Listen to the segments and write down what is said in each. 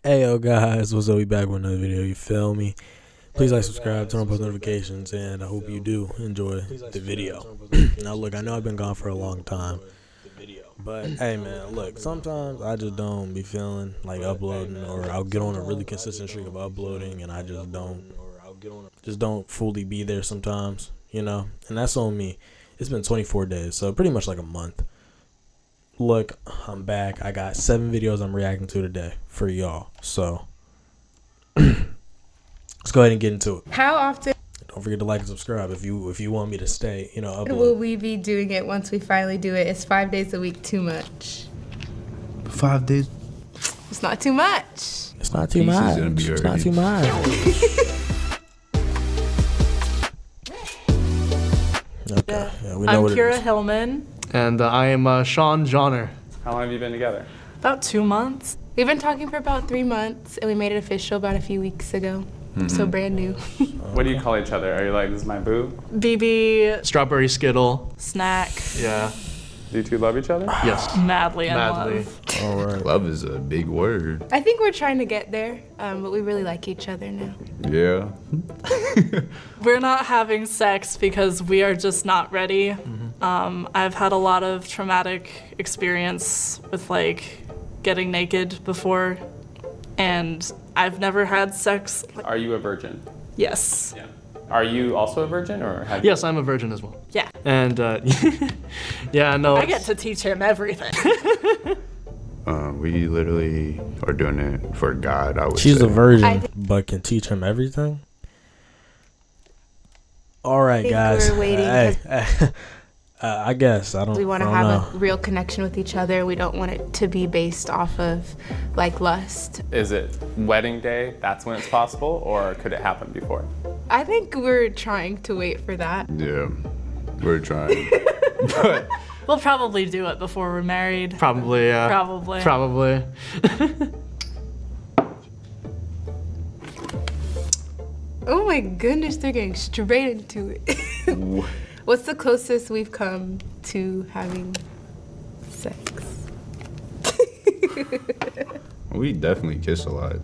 Hey yo guys, what's up? We back with another video, you feel me? Please like, subscribe, turn on post notifications, and I hope you do enjoy the video. Now look, I know I've been gone for a long time, but hey man, look, sometimes I just don't be feeling like uploading, or I'll get on a really consistent streak of uploading and I just don't fully be there sometimes, you know? And that's on me. It's been 24 days, so pretty much like a month. Look, I'm back. I got 7 videos I'm reacting to today for y'all. So let's go ahead and get into it. How often Don't forget to like and subscribe if you want me to stay, upload. will we be doing it once we finally do it? Is 5 days a week too much? 5 days? It's not too much. It's not too much. It's not too much. Okay. Yeah, we know I'm what Kira it is. Hillman. And I am Sean Johnner. How long have you been together? About 2 months. We've been talking for about 3 months, and we made it official about a few weeks ago. So brand new. What do you call each other? Are you like, this is my boo? BB, Strawberry Skittle. snack, Yeah. Do you two love each other? Yes. madly in Madly. love. All right. Love is a big word. I think we're trying to get there, but we really like each other now. Yeah. We're not having sex because we are just not ready. I've had a lot of traumatic experience with like getting naked before, and I've never had sex. Are you a virgin? Yes. Yeah. Are you also a virgin, or have you? Yes, I'm a virgin as well. Yeah. And yeah, no. I get to teach him everything. We literally are doing it for God, I would She's say. a virgin, but can teach him everything. All right, think guys. we're waiting Hey, I guess I don't. We want I to don't have know. a real connection with each other. We don't want it to be based off of like lust. Is it wedding day? That's when it's possible, or could it happen before? I think we're trying to wait for that. Yeah. We're trying. But We'll probably do it before we're married. Probably, yeah. Probably. Probably. Oh my goodness, they're getting straight into it. What's the closest we've come to having sex? we definitely kiss a lot.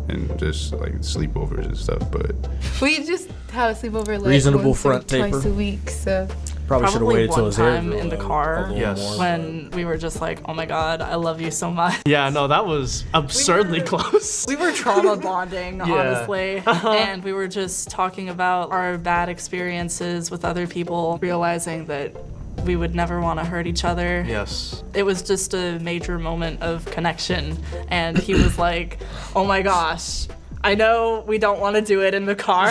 And just like sleepovers and stuff, but We just have a sleepover like Reasonable once or front taper. twice a week, so Probably should have waited till one his hair time grew in the like, car a little Yes. more, when we were just like, oh my God, I love you so much. Yeah, no, that was absurdly close. We were trauma bonding, Yeah. honestly. And we were just talking about our bad experiences with other people, realizing that we would never want to hurt each other. Yes. It was just a major moment of connection. And he was like, oh my gosh, I know we don't want to do it in the car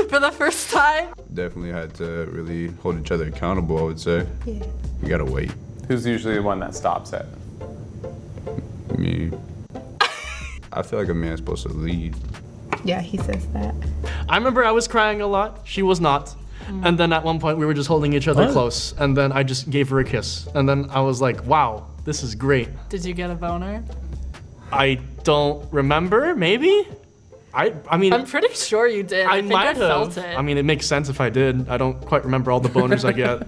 for the first time. definitely had to really hold each other accountable, I would say. yeah. We gotta wait. Who's usually the one that stops it? Me. I feel like a man's supposed to lead. Yeah, he says that. I remember I was crying a lot. She was not. And then at one point we were just holding each other What? close. And then I just gave her a kiss. And then I was like, wow, this is great. Did you get a boner? I don't remember, maybe? I mean, I'm pretty sure you did. I think I might felt have. it. I mean, it makes sense if I did. I don't quite remember all the boners I get.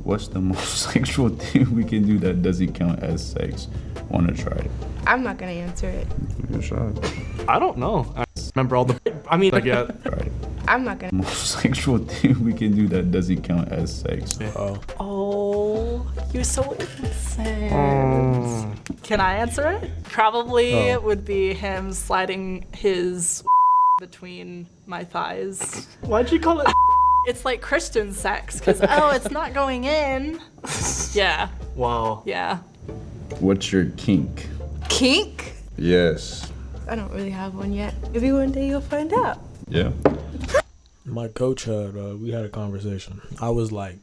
What's the most sexual thing we can do that doesn't count as sex? Wanna try it? I'm not gonna answer it. Give it a shot. I don't know. I remember all the. I mean, I get. Try it. I'm not gonna. Most sexual thing we can do that doesn't count as sex. Oh, you're so innocent. Can I answer it? Probably it would be him sliding his between my thighs. Why'd you call it? It's like Christian sex, because, oh, it's not going in. Yeah, Wow. yeah. What's your kink? Kink? Yes. I don't really have one yet. Maybe one day you'll find out. Yeah. My coach we had a conversation. I was like,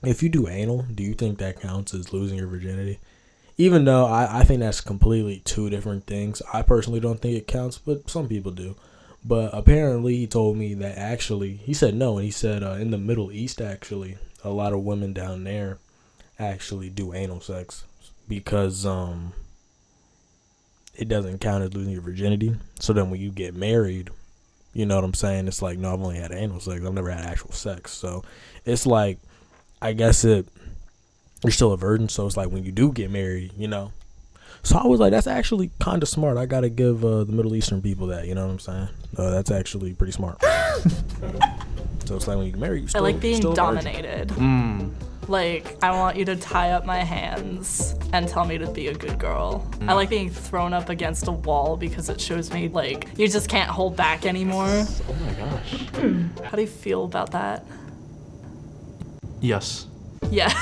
if you do anal, do you think that counts as losing your virginity? Even though I think that's completely two different things. I personally don't think it counts, but some people do. But apparently he told me that actually, he said no, and he said in the Middle East, actually, a lot of women down there actually do anal sex because it doesn't count as losing your virginity. So then when you get married, you know what I'm saying? It's like, no, I've only had anal sex. I've never had actual sex. So it's like, I guess you're still a virgin. So it's like when you do get married, So I was like, that's actually kind of smart. I gotta give the Middle Eastern people that. You know what I'm saying? That's actually pretty smart. So it's like when you marry, you I still, like being still a virgin. dominated. Like, I want you to tie up my hands and tell me to be a good girl. I like being thrown up against a wall because it shows me, like, you just can't hold back anymore. Oh my gosh. How do you feel about that? Yes. Yes.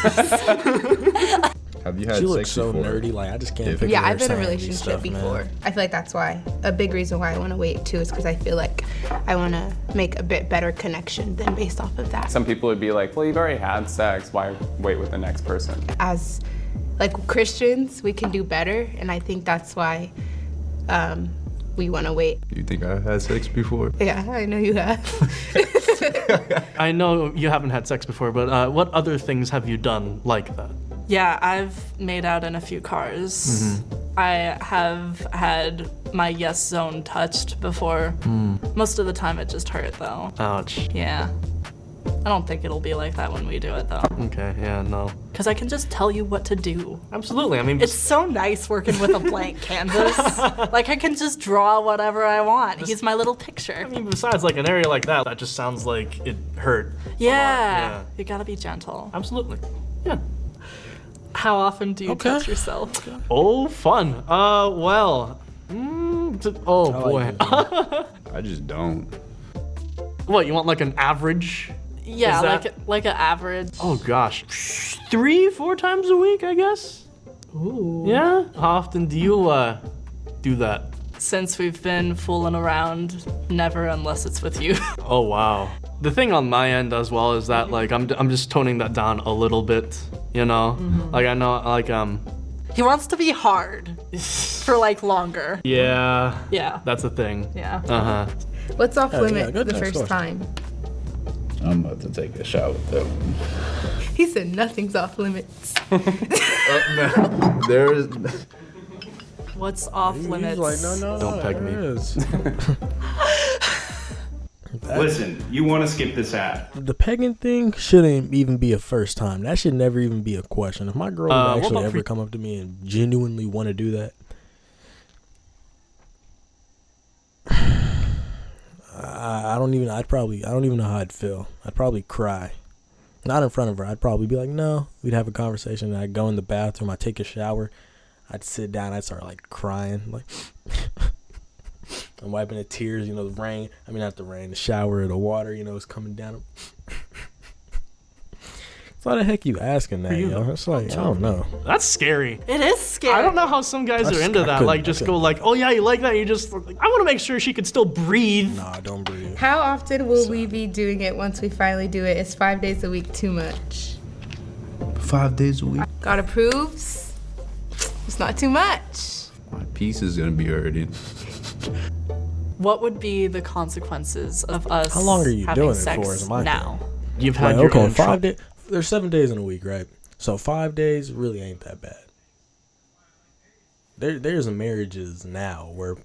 Have you had She sex looks so before? nerdy. Like I just can't Yeah. picture Yeah, her I've been in a saying these relationship stuff, before. man. I feel like that's why. A big reason why I want to wait too is because I feel like I want to make a bit better connection than based off of that. Some people would be like, well, you've already had sex. Why wait with the next person? As like Christians, we can do better, and I think that's why we want to wait. You think I've had sex before? Yeah, I know you have. I know you haven't had sex before, but what other things have you done like that? Yeah, I've made out in a few cars. I have had my yes zone touched before. Most of the time it just hurt though. Ouch. Yeah. I don't think it'll be like that when we do it though. Okay, yeah, no. Because I can just tell you what to do. Absolutely, I mean, It's so nice working with a blank canvas. Like I can just draw whatever I want. He's my little picture. I mean, besides like an area like that just sounds like it hurt. Yeah. You gotta be gentle. Absolutely. Yeah. How often do you Okay. touch yourself? Oh, fun. Well. Oh I boy. like it. I just don't. What, you want like an average? Yeah, Is that- like an average. Oh gosh. 3-4 times a week, I guess? Ooh. Yeah? How often do you do that? Since we've been fooling around, never unless it's with you. Oh wow. The thing on my end as well is that like I'm just toning that down a little bit, you know? Like I know like He wants to be hard for like longer. yeah. Yeah. That's a thing. Yeah. Uh-huh. What's off Yeah, limits good the next first question. time? I'm about to take a shot with that one. He said nothing's off limits. There is. What's off He's limits? like, no, Don't peg there me. is. Listen, you want to skip this ad. The pegging thing shouldn't even be a first time. That should never even be a question. If my girl would what actually about ever free- come up to me and genuinely want to do that, I don't even know how I'd feel. I'd probably cry. Not in front of her. I'd probably be like, no. We'd have a conversation. I'd go in the bathroom. I'd take a shower. I'd sit down. I'd start like crying. Like, I'm wiping the tears, the rain. I mean, not the rain, the shower, the water, is coming down. Why the heck you asking that, you? yo? It's like, I don't know. That's scary. It is scary. I don't know how some guys are into I that. couldn't- Like I just couldn't. go like, oh yeah, you like that? You just like, I want to make sure she could still breathe. Nah, don't breathe. How often will we be doing it once we finally do it? Is 5 days a week too much? 5 days a week. God approves. It's not too much. My piece is gonna be hurting. What would be the consequences of us How long are you having doing it sex for is my now? You've had Like, your okay, own 5 trouble. days. There's 7 days in a week, right? So 5 days really ain't that bad. There's marriages now where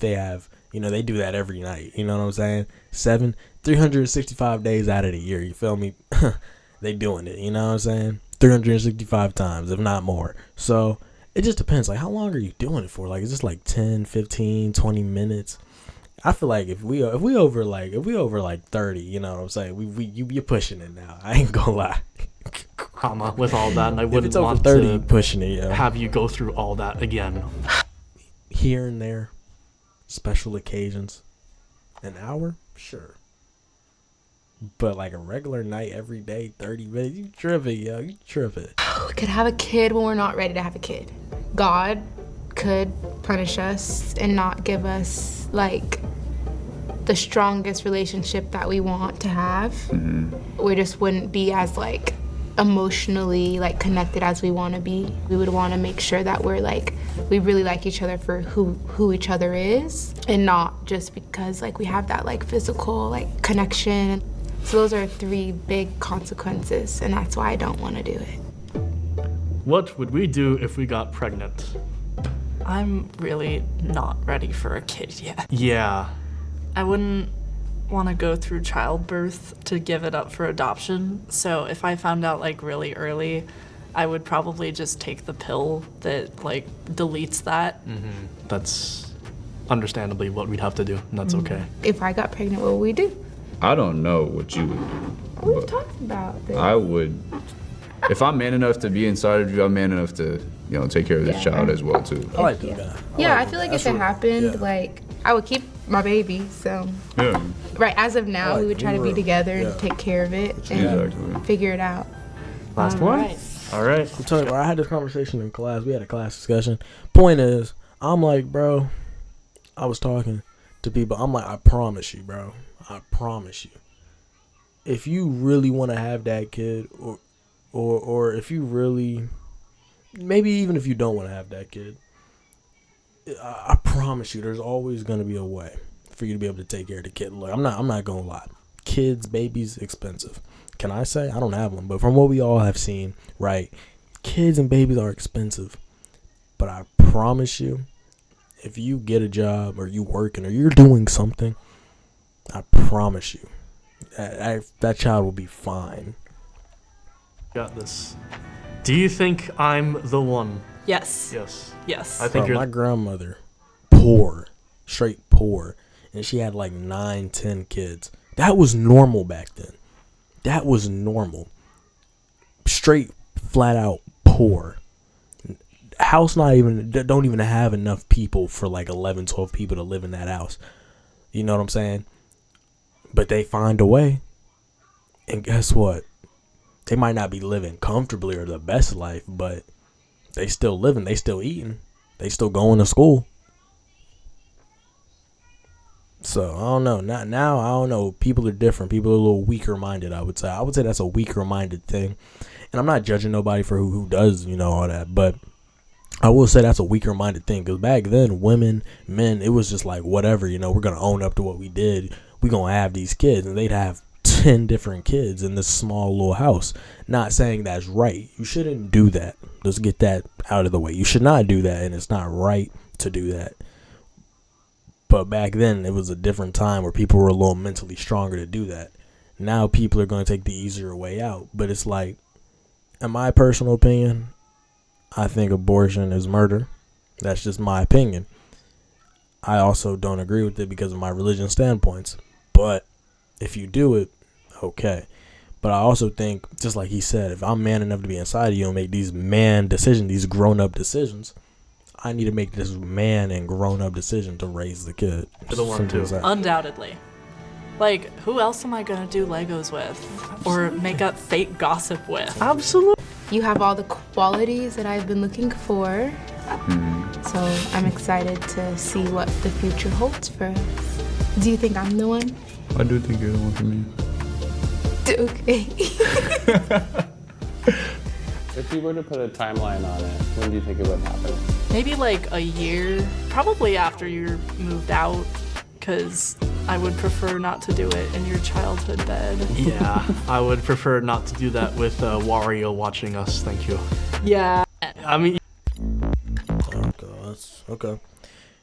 they have, they do that every night. You know what I'm saying? 365 days out of the year. You feel me? They doing it. You know what I'm saying? 365 times, if not more. So it just depends. Like, how long are you doing it for? Like, is this like 10, 15, 20 minutes? I feel like if we over like 30, you know what I'm saying? You're pushing it now. I ain't gonna lie. Comma with all that, and I If wouldn't it's over want 30, you to pushing it, yeah. have you go through all that again. Here and there, special occasions, an hour, sure. But like a regular night every day, 30 minutes, you tripping, yo. You tripping. We could have a kid when we're not ready to have a kid. God could punish us and not give us like the strongest relationship that we want to have. We just wouldn't be as like emotionally like connected as we want to be. We would want to make sure that we're like we really like each other for who each other is, and not just because like we have that like physical like connection. So those are 3 big consequences, and that's why I don't want to do it. What would we do if we got pregnant? I'm really not ready for a kid yet. Yeah. I wouldn't want to go through childbirth to give it up for adoption. So if I found out like really early I would probably just take the pill that like deletes that. That's understandably what we'd have to do, and that's okay. If I got pregnant, what would we do? I don't know what you would do. We've but talked about this. I would, if I'm man enough to be inside of you, I'm man enough to, take care of this child as well too. I like this guy. I feel like if it happened, like I would keep my baby. So Yeah. right as of now, Like, we would try to be real. together Yeah. and take care of it and Exactly. figure it out. Last one. Right. All right. I'm telling you, bro, I had this conversation in class. We had a class discussion. Point is, I'm like, bro, I was talking to people. I'm like, I promise you, bro. I promise you. If you really want to have that kid, or if you really, maybe even if you don't want to have that kid, I promise you, there's always gonna be a way for you to be able to take care of the kid. Look, I'm not gonna lie. Kids, babies, expensive. Can I say I don't have one, but from what we all have seen, right? Kids and babies are expensive, but I promise you, if you get a job or you working or you're doing something, I promise you, that child will be fine. Got this. Do you think I'm the one? Yes. Yes. Yes. I think Bro, you're. my grandmother, poor, straight poor, and she had like 9, 10 kids. That was normal back then. That was normal. Straight, flat out poor. House don't even have enough people for like 11, 12 people to live in that house. You know what I'm saying? But they find a way. And guess what? They might not be living comfortably or the best life, but they still living. They still eating. They still going to school. So I don't know. Not now. I don't know. People are different. People are a little weaker minded. I would say. I would say that's a weaker minded thing. And I'm not judging nobody for who does all that. But I will say that's a weaker minded thing. Because back then, women, men, it was just like whatever. We're gonna own up to what we did. We gonna have these kids, and they'd have 10 different kids in this small little house. Not saying that's right. You shouldn't do that. Let's get that out of the way. You should not do that, and it's not right to do that. But back then, it was a different time where people were a little mentally stronger to do that. Now people are going to take the easier way out. But it's like, in my personal opinion, I think abortion is murder. That's just my opinion. I also don't agree with it because of my religion standpoints. But if you do it, okay. But I also think, just like he said, if I'm man enough to be inside of you and make these man decisions, these grown-up decisions, I need to make this man and grown-up decision to raise the kid. You're the one Simple as too. that. Undoubtedly. Like, who else am I gonna do Legos with? Or make up fake gossip with? Absolutely. You have all the qualities that I've been looking for. So I'm excited to see what the future holds for us. Do you think I'm the one? I do think you're the one for me. Okay. If you were to put a timeline on it, when do you think it would happen? Maybe like a year, probably after you're moved out, because I would prefer not to do it in your childhood bed. Yeah, I would prefer not to do that with Wario watching us. Thank you. Yeah. I mean, Okay.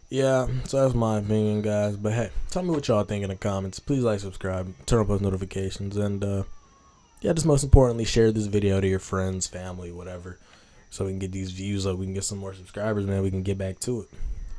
Yeah, so that's my opinion, guys. But hey, tell me what y'all think in the comments. Please like, subscribe, turn on post notifications, and just most importantly, share this video to your friends, family, whatever, so we can get these views up. We can get some more subscribers, man. We can get back to it.